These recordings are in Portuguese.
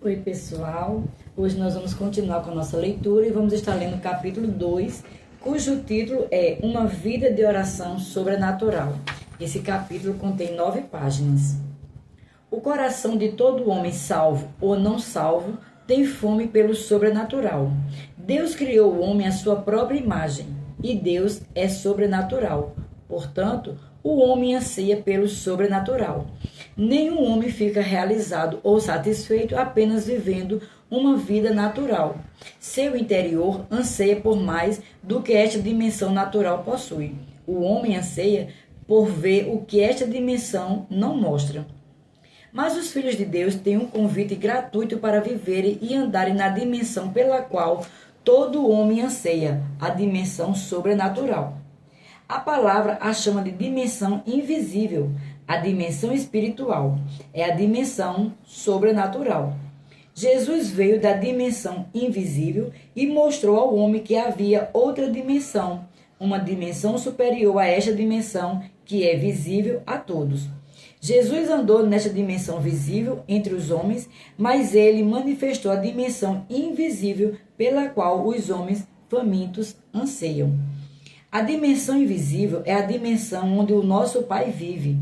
Oi, pessoal. Hoje nós vamos continuar com a nossa leitura e vamos estar lendo o capítulo 2, cujo título é Uma Vida de Oração Sobrenatural. Esse capítulo contém 9 páginas. O coração de todo homem, salvo ou não salvo, tem fome pelo sobrenatural. Deus criou o homem à sua própria imagem e Deus é sobrenatural. Portanto, o homem anseia pelo sobrenatural. Nenhum homem fica realizado ou satisfeito apenas vivendo uma vida natural. Seu interior anseia por mais do que esta dimensão natural possui. O homem anseia por ver o que esta dimensão não mostra. Mas os filhos de Deus têm um convite gratuito para viverem e andarem na dimensão pela qual todo homem anseia, a dimensão sobrenatural. A palavra a chama de dimensão invisível, a dimensão espiritual, é a dimensão sobrenatural. Jesus veio da dimensão invisível e mostrou ao homem que havia outra dimensão, uma dimensão superior a esta dimensão que é visível a todos. Jesus andou nesta dimensão visível entre os homens, mas ele manifestou a dimensão invisível pela qual os homens famintos anseiam. A dimensão invisível é a dimensão onde o nosso Pai vive.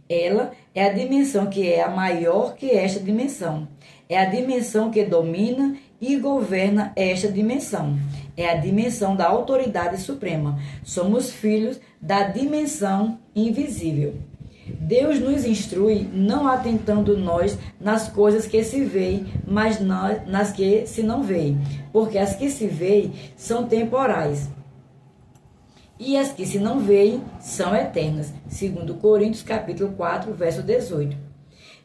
Ela é a dimensão que é a maior que esta dimensão. É a dimensão que domina e governa esta dimensão. É a dimensão da autoridade suprema. Somos filhos da dimensão invisível. Deus nos instrui não atentando nós nas coisas que se veem, mas nas que se não veem, porque as que se veem são temporais e as que se não veem são eternas. 2 Coríntios capítulo 4, verso 18.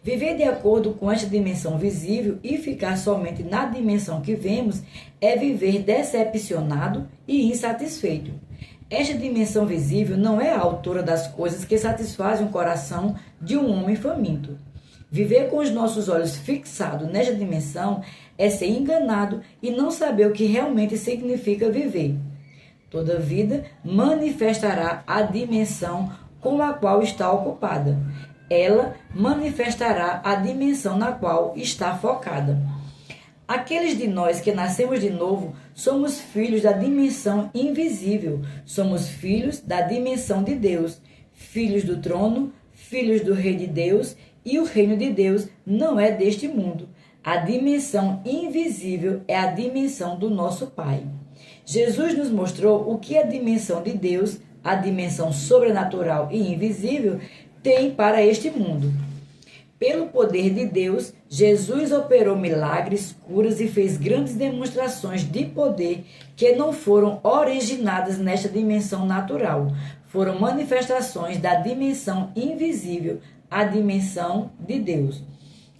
Viver de acordo com esta dimensão visível e ficar somente na dimensão que vemos é viver decepcionado e insatisfeito. Esta dimensão visível não é a altura das coisas que satisfazem o coração de um homem faminto. Viver com os nossos olhos fixados nesta dimensão é ser enganado e não saber o que realmente significa viver. Toda vida manifestará a dimensão com a qual está ocupada. Ela manifestará a dimensão na qual está focada. Aqueles de nós que nascemos de novo somos filhos da dimensão invisível. Somos filhos da dimensão de Deus, filhos do trono, filhos do Rei de Deus, e o reino de Deus não é deste mundo. A dimensão invisível é a dimensão do nosso Pai. Jesus nos mostrou o que a dimensão de Deus, a dimensão sobrenatural e invisível, tem para este mundo. Pelo poder de Deus, Jesus operou milagres, curas e fez grandes demonstrações de poder que não foram originadas nesta dimensão natural. Foram manifestações da dimensão invisível, a dimensão de Deus.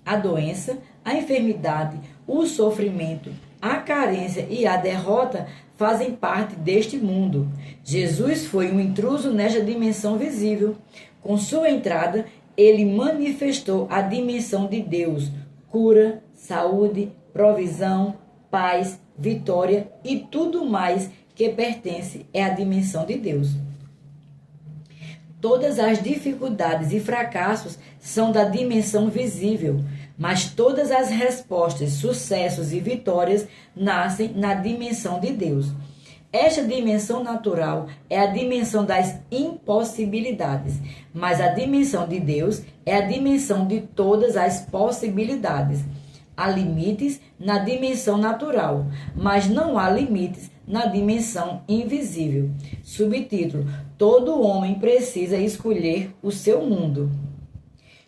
A doença, a enfermidade, o sofrimento, a carência e a derrota fazem parte deste mundo. Jesus foi um intruso nesta dimensão visível. Com sua entrada, ele manifestou a dimensão de Deus, cura, saúde, provisão, paz, vitória e tudo mais que pertence à dimensão de Deus. Todas as dificuldades e fracassos são da dimensão visível, mas todas as respostas, sucessos e vitórias nascem na dimensão de Deus. Esta dimensão natural é a dimensão das impossibilidades, mas a dimensão de Deus é a dimensão de todas as possibilidades. Há limites na dimensão natural, mas não há limites na dimensão invisível. Subtítulo: Todo homem precisa escolher o seu mundo.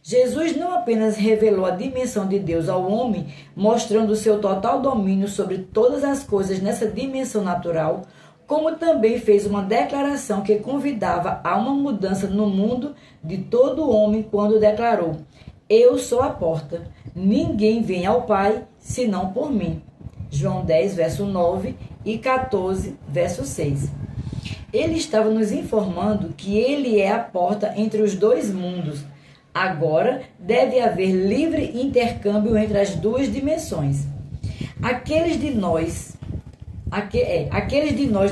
Jesus não apenas revelou a dimensão de Deus ao homem, mostrando o seu total domínio sobre todas as coisas nessa dimensão natural, como também fez uma declaração que convidava a uma mudança no mundo de todo homem quando declarou: Eu sou a porta, ninguém vem ao Pai senão por mim. João 10, verso 9 e 14, verso 6. Ele estava nos informando que ele é a porta entre os dois mundos. Agora deve haver livre intercâmbio entre as duas dimensões. Aqueles de nós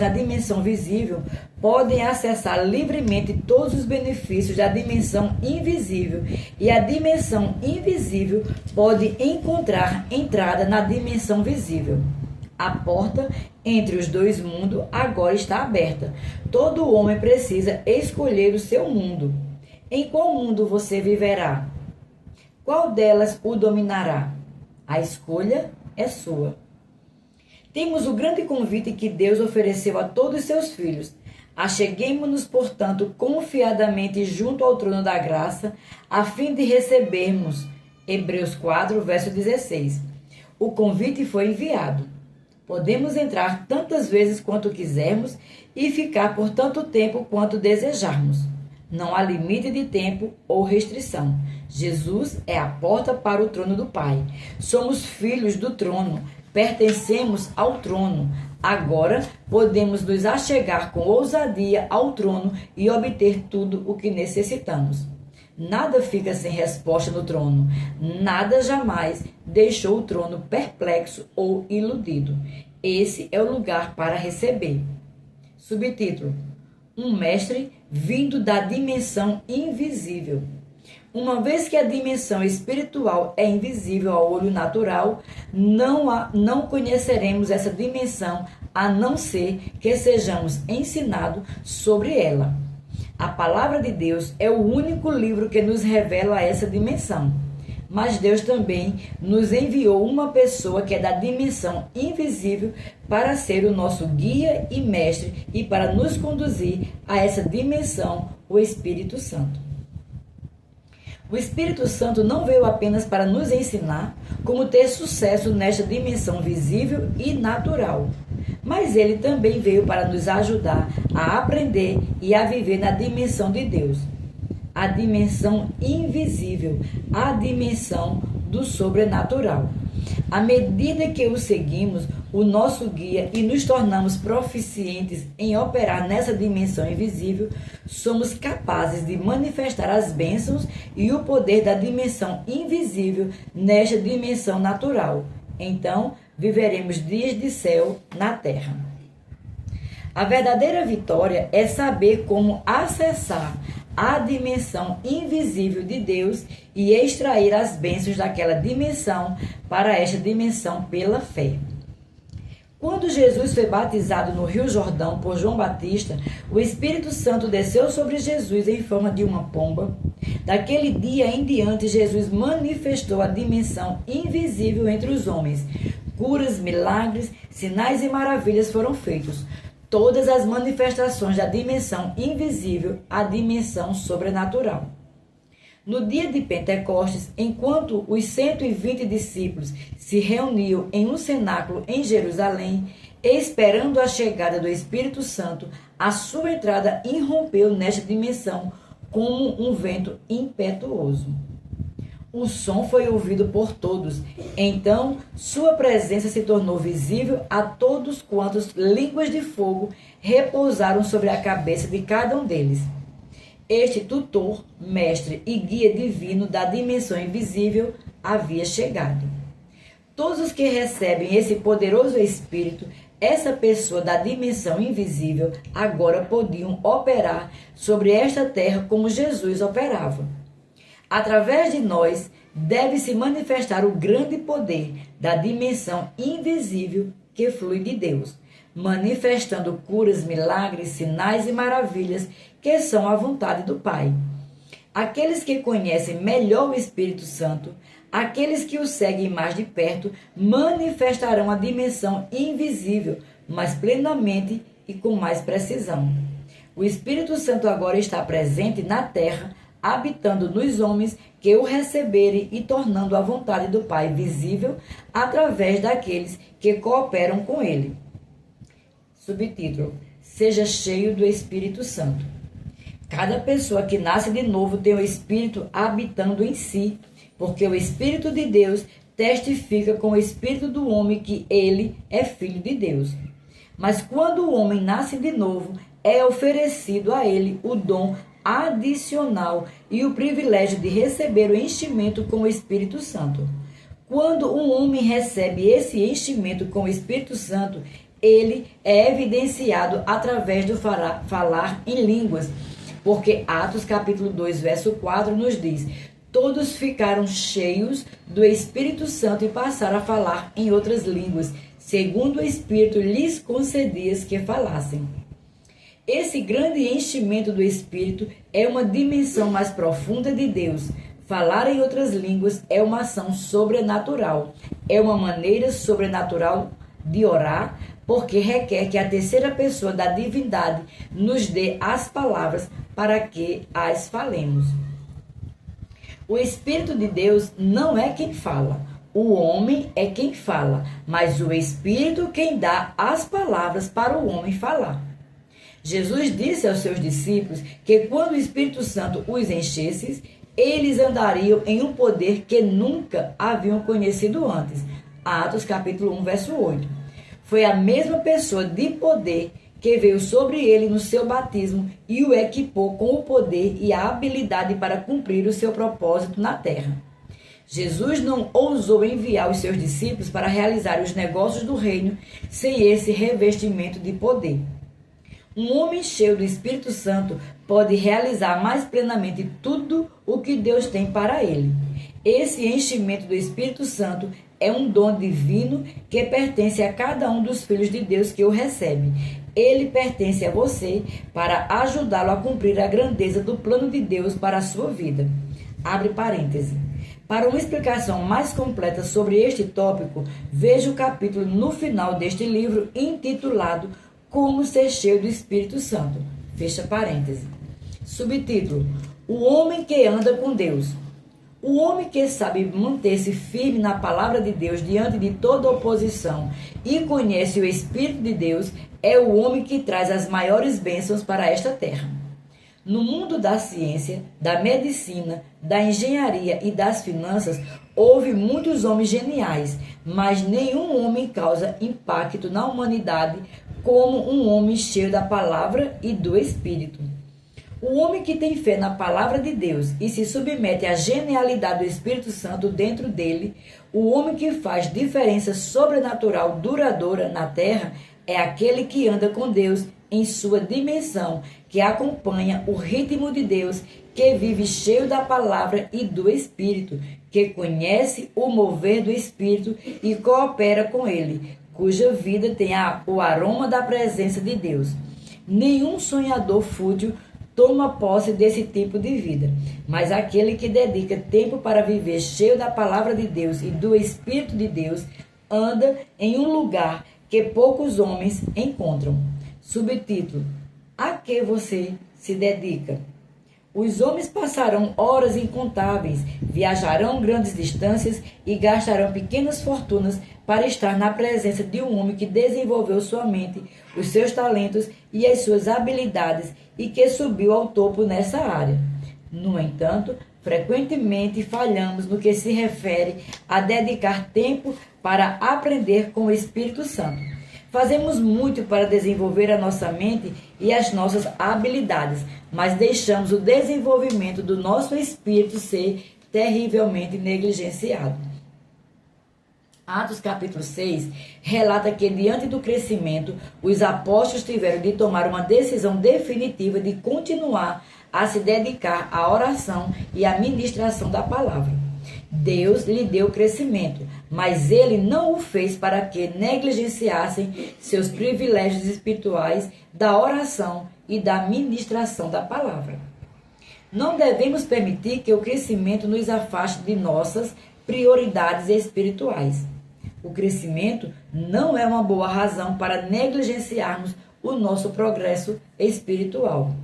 na dimensão visível podem acessar livremente todos os benefícios da dimensão invisível, e a dimensão invisível pode encontrar entrada na dimensão visível. A porta entre os dois mundos agora está aberta. Todo homem precisa escolher o seu mundo. Em qual mundo você viverá? Qual delas o dominará? A escolha é sua. Temos o grande convite que Deus ofereceu a todos os seus filhos. Acheguemo-nos, portanto, confiadamente junto ao trono da graça, a fim de recebermos. Hebreus 4, verso 16. O convite foi enviado. Podemos entrar tantas vezes quanto quisermos e ficar por tanto tempo quanto desejarmos. Não há limite de tempo ou restrição. Jesus é a porta para o trono do Pai. Somos filhos do trono, pertencemos ao trono. Agora podemos nos achegar com ousadia ao trono e obter tudo o que necessitamos. Nada fica sem resposta no trono. Nada jamais deixou o trono perplexo ou iludido. Esse é o lugar para receber. Subtítulo: Um mestre vindo da dimensão invisível. Uma vez que a dimensão espiritual é invisível ao olho natural, não conheceremos essa dimensão a não ser que sejamos ensinados sobre ela. A palavra de Deus é o único livro que nos revela essa dimensão. Mas Deus também nos enviou uma pessoa que é da dimensão invisível para ser o nosso guia e mestre e para nos conduzir a essa dimensão, o Espírito Santo. O Espírito Santo não veio apenas para nos ensinar como ter sucesso nesta dimensão visível e natural, mas ele também veio para nos ajudar a aprender e a viver na dimensão de Deus, a dimensão invisível, a dimensão do sobrenatural. À medida que o seguimos, o nosso guia, e nos tornamos proficientes em operar nessa dimensão invisível, somos capazes de manifestar as bênçãos e o poder da dimensão invisível nesta dimensão natural. Então, viveremos dias de céu na terra. A verdadeira vitória é saber como acessar a dimensão invisível de Deus e extrair as bênçãos daquela dimensão para esta dimensão pela fé. Quando Jesus foi batizado no Rio Jordão por João Batista, o Espírito Santo desceu sobre Jesus em forma de uma pomba. Daquele dia em diante, Jesus manifestou a dimensão invisível entre os homens. Curas, milagres, sinais e maravilhas foram feitos. Todas as manifestações da dimensão invisível à dimensão sobrenatural. No dia de Pentecostes, enquanto os 120 discípulos se reuniam em um cenáculo em Jerusalém, esperando a chegada do Espírito Santo, a sua entrada irrompeu nesta dimensão como um vento impetuoso. O som foi ouvido por todos. Então, sua presença se tornou visível a todos quantos línguas de fogo repousaram sobre a cabeça de cada um deles. Este tutor, mestre e guia divino da dimensão invisível havia chegado. Todos os que recebem esse poderoso Espírito, essa pessoa da dimensão invisível, agora podiam operar sobre esta terra como Jesus operava. Através de nós, deve se manifestar o grande poder da dimensão invisível que flui de Deus, manifestando curas, milagres, sinais e maravilhas que são a vontade do Pai. Aqueles que conhecem melhor o Espírito Santo, aqueles que o seguem mais de perto, manifestarão a dimensão invisível, mais plenamente e com mais precisão. O Espírito Santo agora está presente na terra, habitando nos homens que o receberem e tornando a vontade do Pai visível através daqueles que cooperam com ele. Subtítulo: Seja cheio do Espírito Santo. Cada pessoa que nasce de novo tem o Espírito habitando em si, porque o Espírito de Deus testifica com o Espírito do homem que ele é filho de Deus. Mas quando o homem nasce de novo, é oferecido a ele o dom adicional e o privilégio de receber o enchimento com o Espírito Santo. Quando um homem recebe esse enchimento com o Espírito Santo, ele é evidenciado através do falar em línguas, porque Atos capítulo 2, verso 4 nos diz: todos ficaram cheios do Espírito Santo e passaram a falar em outras línguas, segundo o Espírito lhes concedia que falassem. Esse grande enchimento do Espírito é uma dimensão mais profunda de Deus. Falar em outras línguas é uma ação sobrenatural, é uma maneira sobrenatural de orar, porque requer que a terceira pessoa da divindade nos dê as palavras para que as falemos. O Espírito de Deus não é quem fala, o homem é quem fala, mas o Espírito quem dá as palavras para o homem falar. Jesus disse aos seus discípulos que quando o Espírito Santo os enchesse, eles andariam em um poder que nunca haviam conhecido antes. Atos capítulo 1, verso 8. Foi a mesma pessoa de poder que veio sobre ele no seu batismo e o equipou com o poder e a habilidade para cumprir o seu propósito na terra. Jesus não ousou enviar os seus discípulos para realizar os negócios do reino sem esse revestimento de poder. Um homem cheio do Espírito Santo pode realizar mais plenamente tudo o que Deus tem para ele. Esse enchimento do Espírito Santo é um dom divino que pertence a cada um dos filhos de Deus que o recebe. Ele pertence a você para ajudá-lo a cumprir a grandeza do plano de Deus para a sua vida. Abre parêntese. Para uma explicação mais completa sobre este tópico, veja o capítulo no final deste livro intitulado Como Ser Cheio do Espírito Santo. Fecha parêntese. Subtítulo: O homem que anda com Deus. O homem que sabe manter-se firme na palavra de Deus diante de toda oposição e conhece o Espírito de Deus é o homem que traz as maiores bênçãos para esta terra. No mundo da ciência, da medicina, da engenharia e das finanças, houve muitos homens geniais, mas nenhum homem causa impacto na humanidade como um homem cheio da palavra e do Espírito. O homem que tem fé na palavra de Deus e se submete à genialidade do Espírito Santo dentro dele, o homem que faz diferença sobrenatural duradoura na terra, é aquele que anda com Deus em sua dimensão, que acompanha o ritmo de Deus, que vive cheio da palavra e do Espírito, que conhece o mover do Espírito e coopera com ele, cuja vida tem o aroma da presença de Deus. Nenhum sonhador fútil toma posse desse tipo de vida, mas aquele que dedica tempo para viver cheio da palavra de Deus e do Espírito de Deus anda em um lugar que poucos homens encontram. Subtítulo: A que você se dedica? Os homens passarão horas incontáveis, viajarão grandes distâncias e gastarão pequenas fortunas para estar na presença de um homem que desenvolveu sua mente, os seus talentos e as suas habilidades e que subiu ao topo nessa área. No entanto, frequentemente falhamos no que se refere a dedicar tempo para aprender com o Espírito Santo. Fazemos muito para desenvolver a nossa mente e as nossas habilidades, mas deixamos o desenvolvimento do nosso espírito ser terrivelmente negligenciado. Atos capítulo 6 relata que, diante do crescimento, os apóstolos tiveram de tomar uma decisão definitiva de continuar a se dedicar à oração e à ministração da palavra. Deus lhe deu crescimento, mas ele não o fez para que negligenciassem seus privilégios espirituais da oração e da ministração da palavra. Não devemos permitir que o crescimento nos afaste de nossas prioridades espirituais. O crescimento não é uma boa razão para negligenciarmos o nosso progresso espiritual.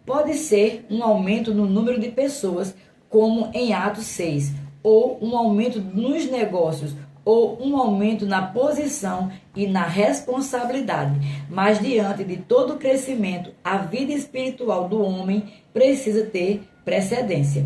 Pode ser um aumento no número de pessoas, como em Atos 6, ou um aumento nos negócios, ou um aumento na posição e na responsabilidade. Mas diante de todo o crescimento, a vida espiritual do homem precisa ter precedência.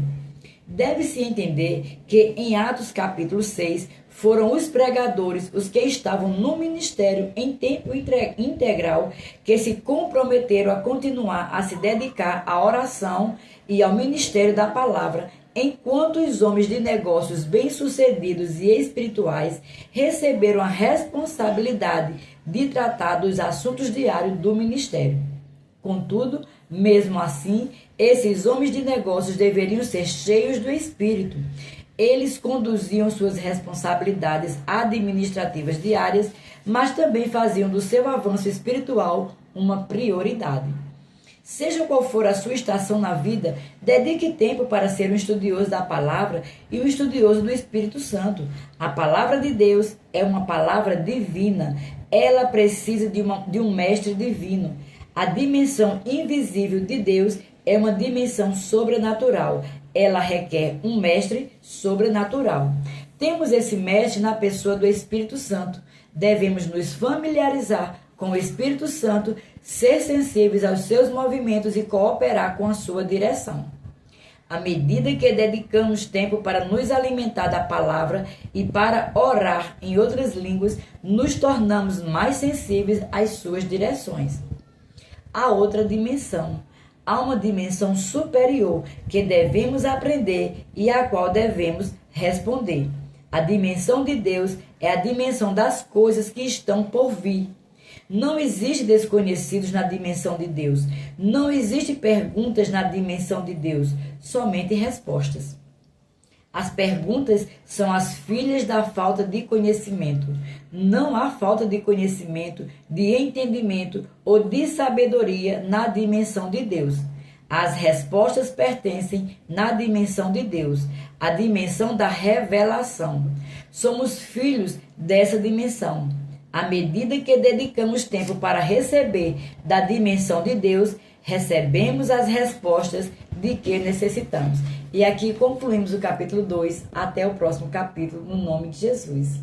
Deve-se entender que em Atos capítulo 6 foram os pregadores, os que estavam no ministério em tempo integral, que se comprometeram a continuar a se dedicar à oração e ao ministério da palavra enquanto os homens de negócios bem-sucedidos e espirituais receberam a responsabilidade de tratar dos assuntos diários do ministério. Contudo, mesmo assim, esses homens de negócios deveriam ser cheios do Espírito. Eles conduziam suas responsabilidades administrativas diárias, mas também faziam do seu avanço espiritual uma prioridade. Seja qual for a sua estação na vida, dedique tempo para ser um estudioso da palavra e um estudioso do Espírito Santo. A palavra de Deus é uma palavra divina. Ela precisa de um mestre divino. A dimensão invisível de Deus é uma dimensão sobrenatural. Ela requer um mestre sobrenatural. Temos esse mestre na pessoa do Espírito Santo. Devemos nos familiarizar com o Espírito Santo, ser sensíveis aos seus movimentos e cooperar com a sua direção. À medida que dedicamos tempo para nos alimentar da palavra e para orar em outras línguas, nos tornamos mais sensíveis às suas direções. Há outra dimensão. Há uma dimensão superior que devemos aprender e à qual devemos responder. A dimensão de Deus é a dimensão das coisas que estão por vir. Não existe desconhecidos na dimensão de Deus. Não existe perguntas na dimensão de Deus, somente respostas. As perguntas são as filhas da falta de conhecimento. Não há falta de conhecimento, de entendimento ou de sabedoria na dimensão de Deus. As respostas pertencem na dimensão de Deus, a dimensão da revelação. Somos filhos dessa dimensão. À medida que dedicamos tempo para receber da dimensão de Deus, recebemos as respostas de que necessitamos. E aqui concluímos o capítulo 2. Até o próximo capítulo, no nome de Jesus.